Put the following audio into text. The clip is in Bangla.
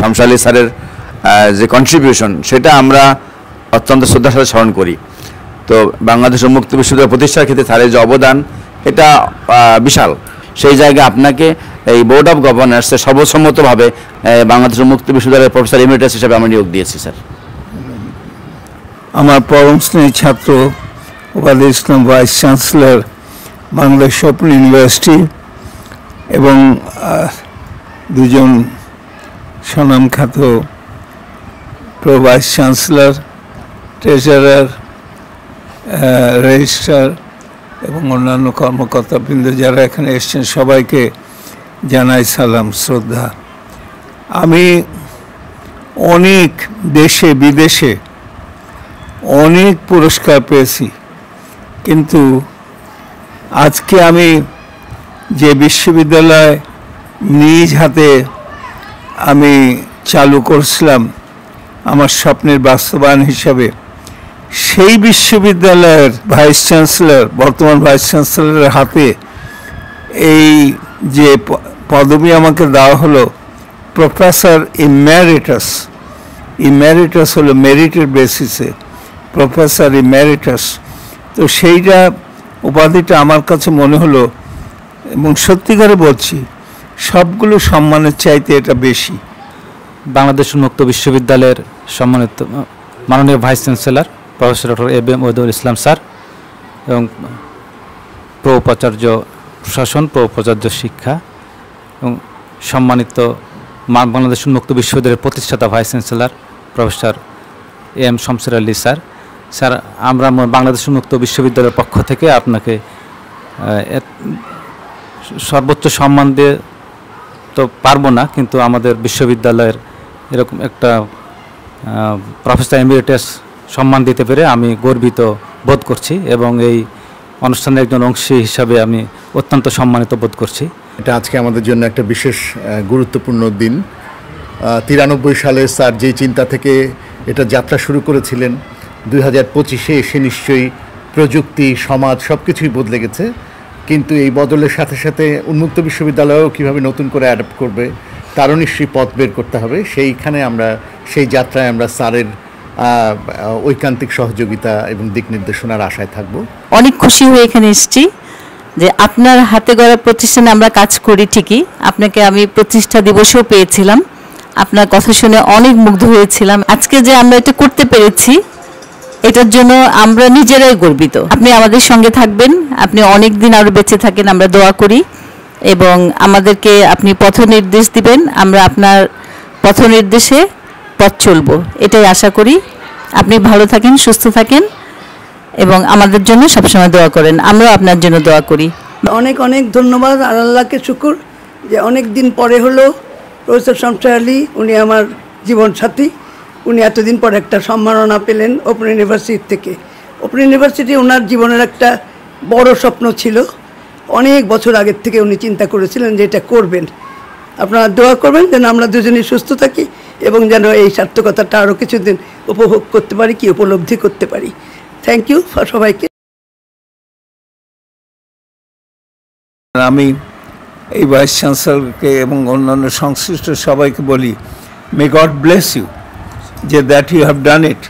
শামসু আলী স্যারের যে কন্ট্রিবিউশন সেটা আমরা অত্যন্ত শ্রদ্ধার সাথে স্মরণ করি। তো বাংলাদেশ উন্মুক্ত বিশ্ববিদ্যালয় প্রতিষ্ঠার ক্ষেত্রে স্যারের যে অবদান এটা বিশাল। সেই জায়গায় আপনাকে এই বোর্ড অফ গভর্নর্সে সর্বসম্মতভাবে বাংলাদেশ উন্মুক্ত বিশ্ববিদ্যালয়ের প্রফেসর এমিরিটাস হিসেবে আমরা নিয়োগ দিয়েছি স্যার। আমার পরম স্নেহী ছাত্র Obaidul Islam vice chancellor Bangladesh open university এবং দুজন স্বনামখ্যাত pro vice chancellor, treasurer, registrar এবং অন্যান্য কর্মকর্তাবৃন্দ যারা এখানে এসেছেন সবাইকে জানাই সালাম, শ্রদ্ধা। আমি অনেক দেশে বিদেশে অনেক পুরস্কার পেয়েছি, কিন্তু আজকে আমি যে বিশ্ববিদ্যালয় নিজ হাতে আমি চালু করছিলাম আমার স্বপ্নের বাস্তবায়ন হিসাবে, সেই বিশ্ববিদ্যালয়ের ভাইস চ্যান্সেলর, বর্তমান ভাইস চ্যান্সেলরের হাতে এই যে পদবি আমাকে দেওয়া হলো প্রফেসর ইমেরিটাস। ইমেরিটাস হলো মেরিটের বেসিসে, প্রফেসর ইমেরিটাস। তো সেইটা উপাধিটা আমার কাছে মনে হলো, এবং সত্যিকারে বলছি সবগুলো সম্মানের চাইতে এটা বেশি। বাংলাদেশ উন্মুক্ত বিশ্ববিদ্যালয়ের সম্মানিত মাননীয় vice chancellor professor doctor ABM Obaidul Islam sir এবং প্রো উপাচার্য প্রশাসন, প্রো উপাচার্য শিক্ষা এবং সম্মানিত বাংলাদেশ উন্মুক্ত বিশ্ববিদ্যালয়ের প্রতিষ্ঠাতা vice chancellor professor M Shamsur Ali sir. Sir, আমরা বাংলাদেশ উন্মুক্ত বিশ্ববিদ্যালয়ের পক্ষ থেকে আপনাকে সর্বোচ্চ সম্মান দিয়ে তো পারবো না, কিন্তু আমাদের বিশ্ববিদ্যালয়ের এরকম একটা প্রফেসর এমিরিটাস সম্মান দিতে পেরে আমি গর্বিত বোধ করছি এবং এই অনুষ্ঠানের একজন অংশী হিসাবে আমি অত্যন্ত সম্মানিত বোধ করছি। এটা আজকে আমাদের জন্য একটা বিশেষ গুরুত্বপূর্ণ দিন। 93 সালে স্যার যেই চিন্তা থেকে এটা যাত্রা শুরু করেছিলেন, 2025-এ এসে নিশ্চয়ই প্রযুক্তি, সমাজ সব কিছুই বদলে গেছে, কিন্তু এই বদলের সাথে সাথে উন্মুক্ত বিশ্ববিদ্যালয়ও কীভাবে নতুন করে অ্যাডাপ্ট করবে তারও নিশ্চয়ই পথ বের করতে হবে। সেইখানে আমরা সেই যাত্রায় আমরা স্যারের ঐকান্তিক সহযোগিতা এবং দিক নির্দেশনার আশায় থাকব। অনেক খুশি হয়ে এখানে এসেছি যে আপনার হাতে গড়া প্রতিষ্ঠানে আমরা কাজ করি ঠিকই। আপনাকে আমি প্রতিষ্ঠা দিবসেও পেয়েছিলাম, আপনার কথা শুনে অনেক মুগ্ধ হয়েছিলাম। আজকে যে আমরা এটা করতে পেরেছি এটার জন্য আমরা নিজেরাই গর্বিত। আপনি আমাদের সঙ্গে থাকবেন, আপনি অনেক দিন আরও বেঁচে থাকেন আমরা দোয়া করি, এবং আমাদেরকে আপনি পথ নির্দেশ দিবেন, আমরা আপনার পথ নির্দেশে পথ চলব, এটাই আশা করি। আপনি ভালো থাকেন, সুস্থ থাকেন এবং আমাদের জন্য সবসময় দোয়া করেন, আমরাও আপনার জন্য দোয়া করি। অনেক অনেক ধন্যবাদ, আর আল্লাহকে শুকুর যে অনেক দিন পরে হলো প্রফেসর শামসু আলী, উনি আমার জীবনসাথী, উনি এতদিন পর একটা সম্মাননা পেলেন ওপেন ইউনিভার্সিটি থেকে। ওপেন ইউনিভার্সিটি ওনার জীবনের একটা বড় স্বপ্ন ছিল, অনেক বছর আগের থেকে উনি চিন্তা করেছিলেন যে এটা করবেন। আপনারা দোয়া করবেন যেন আমরা দুজনেই সুস্থ থাকি এবং যেন এই সার্থকতাটা আরও কিছুদিন উপভোগ করতে পারি, কি উপলব্ধি করতে পারি। থ্যাংক ইউ সবাইকে। আমি এই ভাইস চ্যান্সেলরকে এবং অন্যান্য সংশ্লিষ্ট সবাইকে বলি, মে গড ব্লেস ইউ, যে that you have done it.